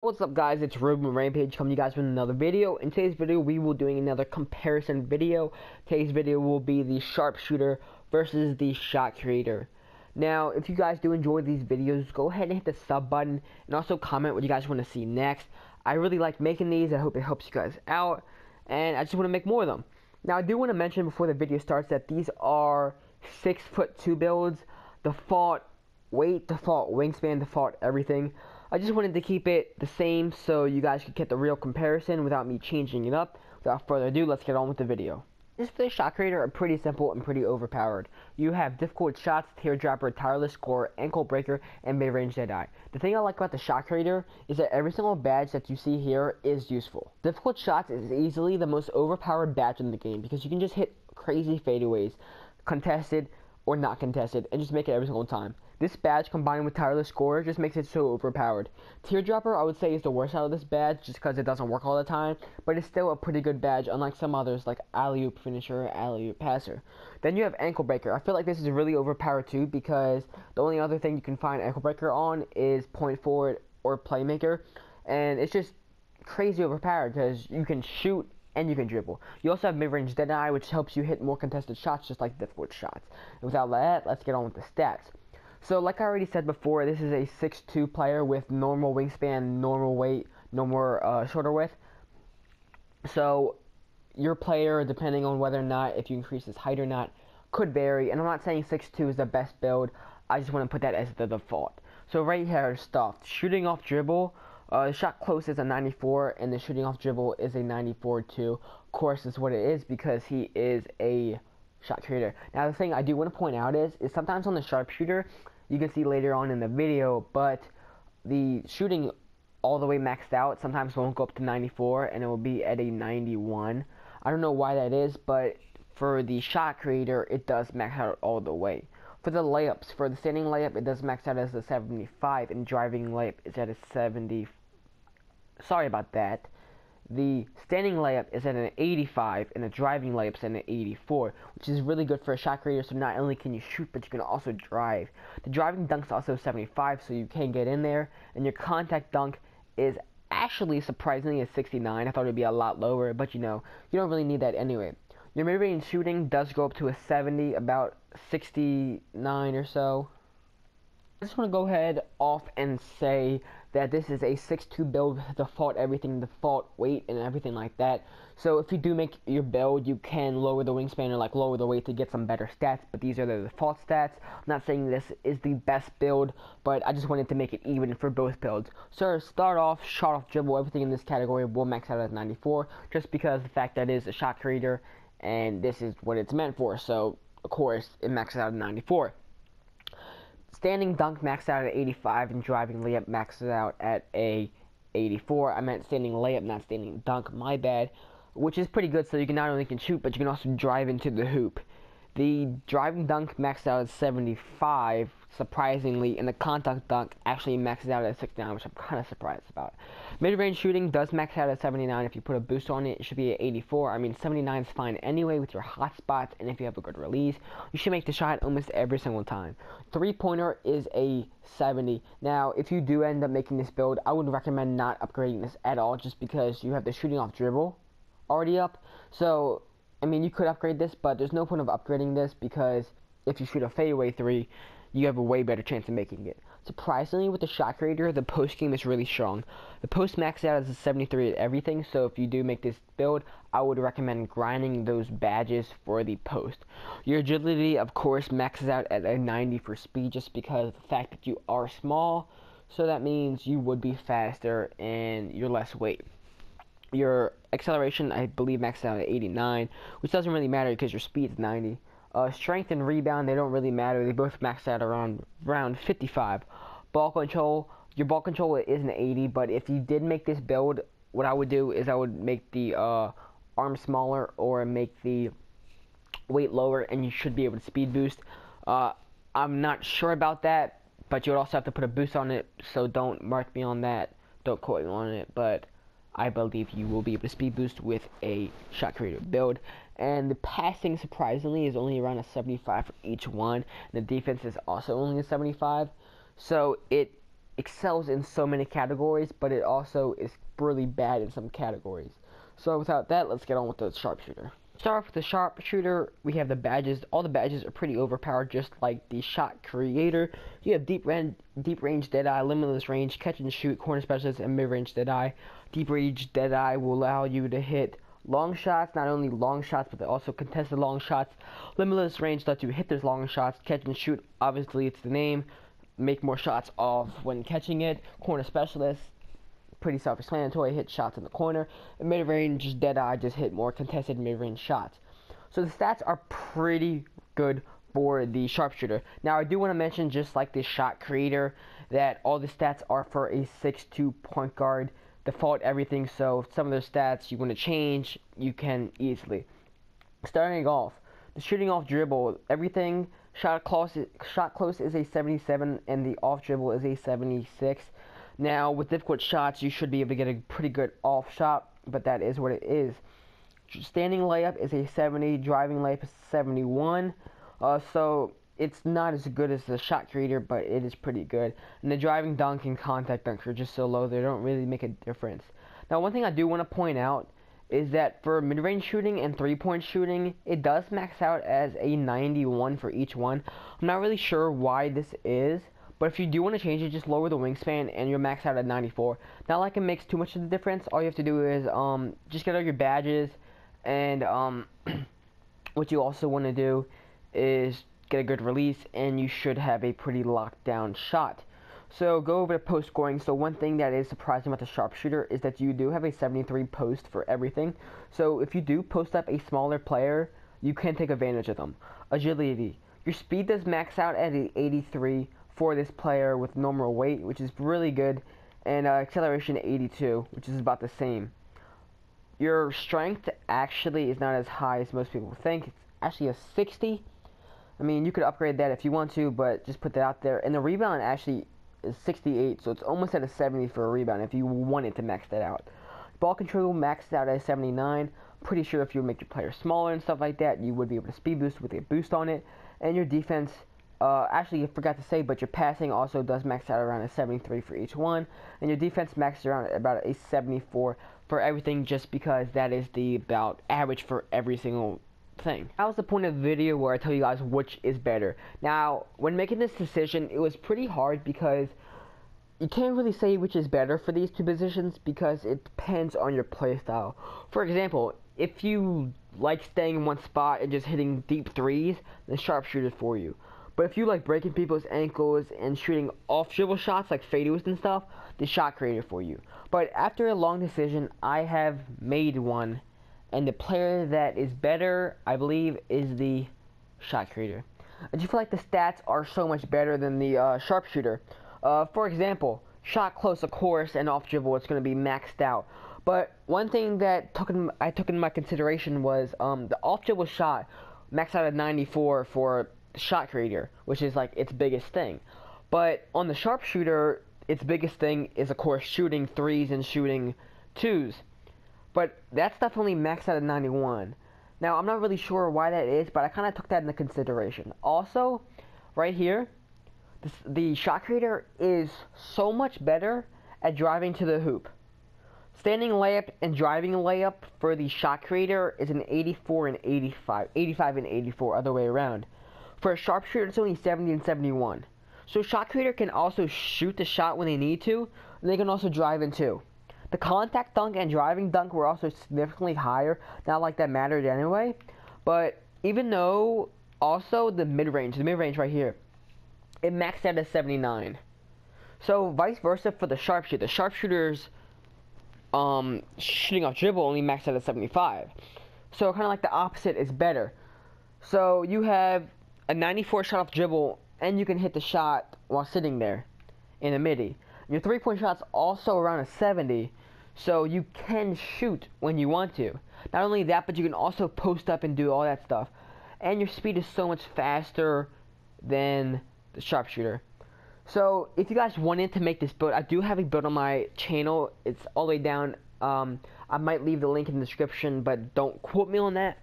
What's up, guys? It's Ruben Rampage coming to you guys with another video. In today's video we will be doing another comparison video. Today's video will be the Sharpshooter versus the Shot Creator. Now if you guys do enjoy these videos, go ahead and hit the sub button and also comment what you guys want to see next. I really like making these. I hope it helps you guys out, and I just want to make more of them. Now I do want to mention before the video starts that these are 6'2" builds. Default weight, default wingspan, default everything. I just wanted to keep it the same so you guys could get the real comparison without me changing it up. Without further ado, let's get on with the video. Just for the Shot Creator are pretty simple and pretty overpowered. You have difficult shots, teardropper, tireless score, ankle breaker, and mid-range deadeye. The thing I like about the Shot Creator is that every single badge that you see here is useful. Difficult shots is easily the most overpowered badge in the game because you can just hit crazy fadeaways, contested or not contested, and just make it every single time. This badge combined with tireless score just makes it so overpowered. Teardropper I would say is the worst out of this badge just because it doesn't work all the time, but it's still a pretty good badge unlike some others like alley-oop finisher, alley-oop passer. Then you have ankle breaker. I feel like this is really overpowered too because the only other thing you can find ankle breaker on is point forward or playmaker, and it's just crazy overpowered because you can shoot and you can dribble. You also have mid-range deadeye, which helps you hit more contested shots just like difficult shots. And without that, let's get on with the stats. So like I already said before, this is a 6'2" player with normal wingspan, normal weight, no more shoulder width. So your player, depending on whether or not, if you increase his height or not, could vary. And I'm not saying 6'2" is the best build. I just want to put that as the default. So right here, stuff. Shooting off dribble. Shot close is a 94, and the shooting off dribble is a 94 too. Of course, it's what it is because he is a Shot Creator. Now, the thing I do want to point out is sometimes on the Sharpshooter, you can see later on in the video, but the shooting all the way maxed out sometimes won't go up to 94, and it will be at a 91. I don't know why that is, but for the Shot Creator, it does max out all the way. For the layups, for the standing layup, it does max out as a 75, and driving layup is at a 70. Sorry about that. The standing layup is at an 85, and the driving layup is at an 84, which is really good for a Shot Creator, so not only can you shoot, but you can also drive. The driving dunk is also 75, so you can get in there, and your contact dunk is actually surprisingly a 69. I thought it would be a lot lower, but you know, you don't really need that anyway. Your mid-range shooting does go up to a 70, about 69 or so. I just want to go ahead off and say that this is a 6'2" build, default everything, default weight and everything like that. So if you do make your build, you can lower the wingspan or like lower the weight to get some better stats, but these are the default stats. I'm not saying this is the best build, but I just wanted to make it even for both builds. So start off, shot off dribble, everything in this category will max out at 94, just because the fact that it is a Shot Creator and this is what it's meant for, so of course it maxes out at 94. Standing dunk maxed out at 85, and driving layup maxes out at a 84. I meant standing layup, not standing dunk, my bad. Which is pretty good, so you can not only can shoot, but you can also drive into the hoop. The driving dunk maxed out at 75, surprisingly, and the contact dunk actually maxes out at 69, which I'm kind of surprised about. Mid-range shooting does max out at 79. If you put a boost on it, it should be at 84. I mean, 79 is fine anyway with your hot spots, and if you have a good release, you should make the shot almost every single time. Three-pointer is a 70. Now, if you do end up making this build, I would recommend not upgrading this at all, just because you have the shooting off dribble already up. So I mean, you could upgrade this, but there's no point of upgrading this because if you shoot a fadeaway three, you have a way better chance of making it. Surprisingly, with the Shot Creator, the post game is really strong. The post maxed out as a 73 at everything, so if you do make this build, I would recommend grinding those badges for the post. Your agility, of course, maxes out at a 90 for speed just because of the fact that you are small, so that means you would be faster and you're less weight. Your acceleration, I believe, maxed out at 89, which doesn't really matter because your speed is 90. Strength and rebound, they don't really matter. They both max out around 55. Ball control, your ball control is an 80, but if you did make this build, what I would do is I would make the arm smaller or make the weight lower, and you should be able to speed boost. I'm not sure about that, but you would also have to put a boost on it, so don't mark me on that. Don't quote me on it, but I believe you will be able to speed boost with a Shot Creator build. And the passing, surprisingly, is only around a 75 for each one. The defense is also only a 75. So it excels in so many categories, but it also is really bad in some categories. So without that, let's get on with the Sharpshooter. Start off with the Sharpshooter. We have the badges. All the badges are pretty overpowered, just like the Shot Creator. You have deep range Deadeye, limitless range, catch and shoot, corner specialist, and mid range Deadeye. Deep range Deadeye will allow you to hit long shots, not only long shots, but also contested long shots. Limitless range lets you hit those long shots. Catch and shoot, obviously it's the name. Make more shots off when catching it. Corner specialist, pretty self-explanatory, hit shots in the corner. And mid-range Deadeye, just hit more contested mid-range shots. So the stats are pretty good for the Sharpshooter. Now I do want to mention, just like the Shot Creator, that all the stats are for a 6'2" point guard. Default everything, so if some of those stats you want to change, you can easily. Starting off, the shooting off dribble, everything, shot close is a 77, and the off dribble is a 76. Now, with difficult shots, you should be able to get a pretty good off shot, but that is what it is. Standing layup is a 70, driving layup is 71. So it's not as good as the Shot Creator, but it is pretty good. And the driving dunk and contact dunks are just so low, they don't really make a difference. Now, one thing I do want to point out is that for mid-range shooting and three-point shooting, it does max out as a 91 for each one. I'm not really sure why this is, but if you do want to change it, just lower the wingspan and you'll max out at 94. Not like it makes too much of a difference. All you have to do is just get all your badges, and what you also want to do is get a good release, and you should have a pretty locked down shot. So go over to post scoring. So one thing that is surprising about the Sharpshooter is that you do have a 73 post for everything. So if you do post up a smaller player, you can take advantage of them. Agility. Your speed does max out at an 83 for this player with normal weight, which is really good, and acceleration 82, which is about the same. Your strength actually is not as high as most people think. It's actually a 60. I mean, you could upgrade that if you want to, but just put that out there. And the rebound actually is 68, so it's almost at a 70 for a rebound if you wanted to max that out. Ball control maxed out at a 79. Pretty sure if you make your player smaller and stuff like that, you would be able to speed boost with a boost on it. And your defense, actually I forgot to say, but your passing also does max out around a 73 for each one. And your defense maxes around about a 74 for everything, just because that is the about average for every single thing. That was the point of the video where I tell you guys which is better. Now, when making this decision, it was pretty hard because you can't really say which is better for these two positions because it depends on your playstyle. For example, if you like staying in one spot and just hitting deep threes, then Sharpshooter's for you. But if you like breaking people's ankles and shooting off dribble shots like fadeaways and stuff, the Shot Creator for you. But after a long decision, I have made one. And the player that is better, I believe, is the Shot Creator. I just feel like the stats are so much better than the Sharpshooter. For example, shot close, of course, and off dribble, it's going to be maxed out. But one thing that I took in my consideration was the off dribble shot maxed out at 94 for the Shot Creator, which is like its biggest thing. But on the Sharpshooter, its biggest thing is, of course, shooting threes and shooting twos. But that stuff only maxed out at 91. Now, I'm not really sure why that is, but I kind of took that into consideration. Also, right here, the Shot Creator is so much better at driving to the hoop. Standing layup and driving layup for the Shot Creator is an 84 and 85. 85 and 84, other way around. For a Sharpshooter, it's only 70 and 71. So Shot Creator can also shoot the shot when they need to, and they can also drive in too. The contact dunk and driving dunk were also significantly higher. Not like that mattered anyway. But even though also the mid-range right here, it maxed out at 79. So vice versa for the Sharpshooter. The Sharpshooter's shooting off dribble only maxed out at 75. So kind of like the opposite is better. So you have a 94 shot off dribble, and you can hit the shot while sitting there in a midi. Your three-point shot's also around a 70, so you can shoot when you want to. Not only that, but you can also post up and do all that stuff. And your speed is so much faster than the Sharpshooter. So if you guys wanted to make this build, I do have a build on my channel. It's all the way down. I might leave the link in the description, but don't quote me on that.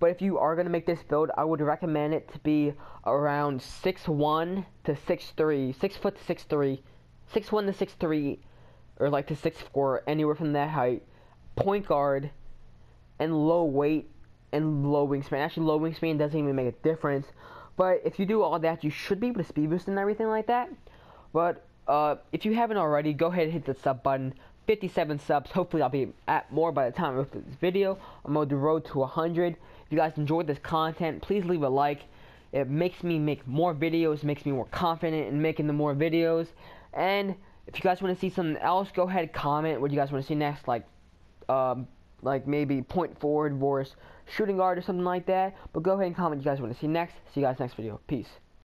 But if you are going to make this build, I would recommend it to be around 6'1 to 6'3, 6 foot to 6'3, 6'1 to 6'3, or like to 6'4, anywhere from that height, point guard, and low weight and low wingspan. Actually, low wingspan doesn't even make a difference. But if you do all that, you should be able to speed boost and everything like that. But if you haven't already, go ahead and hit the sub button. 57 subs. Hopefully, I'll be at more by the time I upload this video. I'm on the road to 100. If you guys enjoyed this content, please leave a like. It makes me make more videos, makes me more confident in making the more videos. And if you guys want to see something else, go ahead and comment what you guys want to see next, like maybe point forward versus shooting guard or something like that. But go ahead and comment what you guys want to see next. See you guys next video. Peace.